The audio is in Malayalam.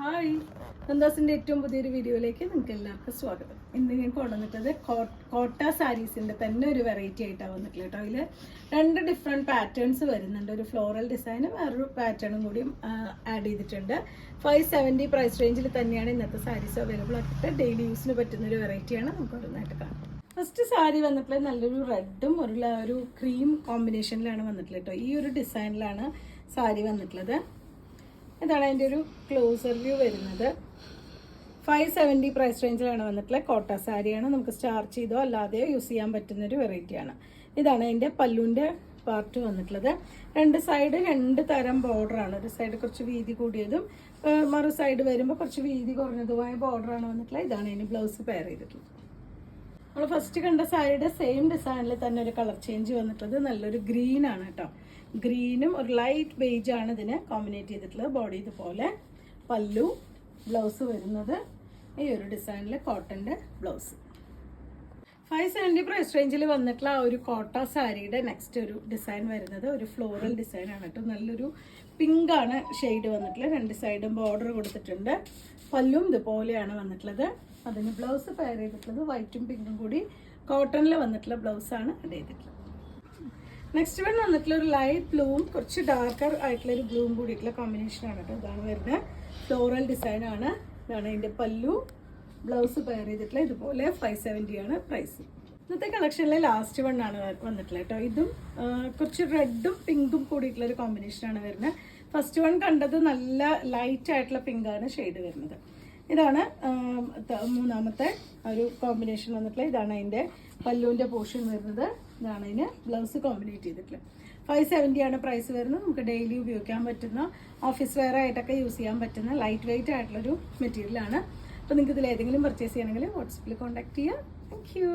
ഹായ്, നന്ദാസിൻ്റെ ഏറ്റവും പുതിയൊരു വീഡിയോയിലേക്ക് നിങ്ങൾക്ക് എല്ലാവർക്കും സ്വാഗതം. ഇന്ന് ഞാൻ കൊണ്ടുവന്നിട്ടത് കോട്ട സാരീസിൻ്റെ തന്നെ ഒരു വെറൈറ്റി ആയിട്ടാണ് വന്നിട്ടുള്ളത് കേട്ടോ. അതിൽ രണ്ട് ഡിഫറെൻറ്റ് പാറ്റേൺസ് വരുന്നുണ്ട്. ഒരു ഫ്ലോറൽ ഡിസൈനും വേറൊരു പാറ്റേണും കൂടിയും ആഡ് ചെയ്തിട്ടുണ്ട്. 570 പ്രൈസ് റേഞ്ചിൽ തന്നെയാണ് ഇന്നത്തെ സാരീസ് അവൈലബിൾ ആക്കിയിട്ട് ഡെയിലി യൂസിന് പറ്റുന്നൊരു വെറൈറ്റിയാണ് നമുക്ക് ഓരോന്നായിട്ട് കാണാം. ഫസ്റ്റ് സാരി വന്നിട്ടുള്ളത് നല്ലൊരു റെഡും ഒരു ക്രീം കോമ്പിനേഷനിലാണ് വന്നിട്ടുള്ളത് കേട്ടോ. ഈ ഒരു ഡിസൈനിലാണ് സാരി വന്നിട്ടുള്ളത്. ഇതാണ് അതിൻ്റെ ഒരു ക്ലോസർ വ്യൂ വരുന്നത്. 570 പ്രൈസ് റേഞ്ചിലാണ് വന്നിട്ടുള്ളത്. കോട്ട സാരിയാണ്. നമുക്ക് സ്റ്റാർച്ച് ചെയ്തോ അല്ലാതെയോ യൂസ് ചെയ്യാൻ പറ്റുന്നൊരു വെറൈറ്റിയാണ്. ഇതാണ് അതിൻ്റെ പല്ലുവിൻ്റെ പാർട്ട് വന്നിട്ടുള്ളത്. രണ്ട് സൈഡ് രണ്ട് തരം ബോർഡറാണ്. ഒരു സൈഡ് കുറച്ച് വീതി കൂടിയതും മറു സൈഡ് വരുമ്പോൾ കുറച്ച് വീതി കുറഞ്ഞതുമായ ബോർഡറാണ് വന്നിട്ടുള്ളത്. ഇതാണ് അതിന് ബ്ലൗസ് പെയർ ചെയ്തിട്ടുള്ളത്. നമ്മൾ ഫസ്റ്റ് കണ്ട സാരിയുടെ സെയിം ഡിസൈനിൽ തന്നെ ഒരു കളർ ചേഞ്ച് വന്നിട്ടുള്ളത് നല്ലൊരു ഗ്രീൻ ആണ് കേട്ടോ. ഗ്രീനും ഒരു ലൈറ്റ് ബേജ് ആണ് ഇതിന് കോമ്പിനേറ്റ് ചെയ്തിട്ടുള്ളത്. ബോഡി ഇതുപോലെ, പല്ലു, ബ്ലൗസ് വരുന്നത് ഈ ഒരു ഡിസൈനിൽ കോട്ടൻ്റെ ബ്ലൗസ്. 570 പ്രൈസ് റേഞ്ചിൽ വന്നിട്ടുള്ള ആ ഒരു കോട്ട സാരിയുടെ നെക്സ്റ്റ് ഒരു ഡിസൈൻ വരുന്നത് ഒരു ഫ്ലോറൽ ഡിസൈൻ ആണ് കേട്ടോ. നല്ലൊരു പിങ്ക് ആണ് ഷെയ്ഡ് വന്നിട്ടുള്ളത്. രണ്ട് സൈഡും ബോർഡർ കൊടുത്തിട്ടുണ്ട്. പല്ലും ഇതുപോലെയാണ് വന്നിട്ടുള്ളത്. അതിന് ബ്ലൗസ് പെയർ ചെയ്തിട്ടുള്ളത് വൈറ്റും പിങ്കും കൂടി കോട്ടണിൽ വന്നിട്ടുള്ള ബ്ലൗസാണ് ആഡ് ചെയ്തിട്ടുള്ളത്. നെക്സ്റ്റ് വൺ വന്നിട്ടുള്ള ഒരു ലൈറ്റ് ബ്ലൂവും കുറച്ച് ഡാർക്കർ ആയിട്ടുള്ള ഒരു ബ്ലൂവും കൂടിയിട്ടുള്ള കോമ്പിനേഷനാണ് കേട്ടോ. ഇതാണ് വരുന്നത്. ഫ്ലോറൽ ഡിസൈനാണ്. ഇതാണ് അതിൻ്റെ പല്ലു. ബ്ലൗസ് പെയർ ചെയ്തിട്ടുള്ള ഇതുപോലെ 570 ആണ് പ്രൈസ്. ഇന്നത്തെ കളക്ഷനിലെ ലാസ്റ്റ് വൺ ആണ് വന്നിട്ടുള്ളത് കേട്ടോ. ഇതും കുറച്ച് റെഡും പിങ്കും കൂടിയിട്ടുള്ള ഒരു കോമ്പിനേഷനാണ് വരുന്നത്. ഫസ്റ്റ് വൺ കണ്ടത് നല്ല ലൈറ്റ് ആയിട്ടുള്ള പിങ്കാണ് ഷെയ്ഡ് വരുന്നത്. ഇതാണ് മൂന്നാമത്തെ ഒരു കോമ്പിനേഷൻ വന്നിട്ടുള്ളത്. ഇതാണ് അതിൻ്റെ പല്ലുവിൻ്റെ പോർഷൻ വരുന്നത്. ഇതാണ് അതിന് ബ്ലൗസ് കോമ്പിനേറ്റ് ചെയ്തിട്ടുള്ളത്. 570 ആണ് പ്രൈസ് വരുന്നത്. നമുക്ക് ഡെയിലി ഉപയോഗിക്കാൻ പറ്റുന്ന, ഓഫീസ് വെയർ ആയിട്ടൊക്കെ യൂസ് ചെയ്യാൻ പറ്റുന്ന ലൈറ്റ് വെയിറ്റ് ആയിട്ടുള്ളൊരു മെറ്റീരിയലാണ്. അപ്പോൾ നിങ്ങൾക്ക് ഇതിൽ ഏതെങ്കിലും പർച്ചേസ് ചെയ്യണമെങ്കിൽ വാട്സപ്പിൽ കോൺടാക്ട് ചെയ്യാം. Thank you.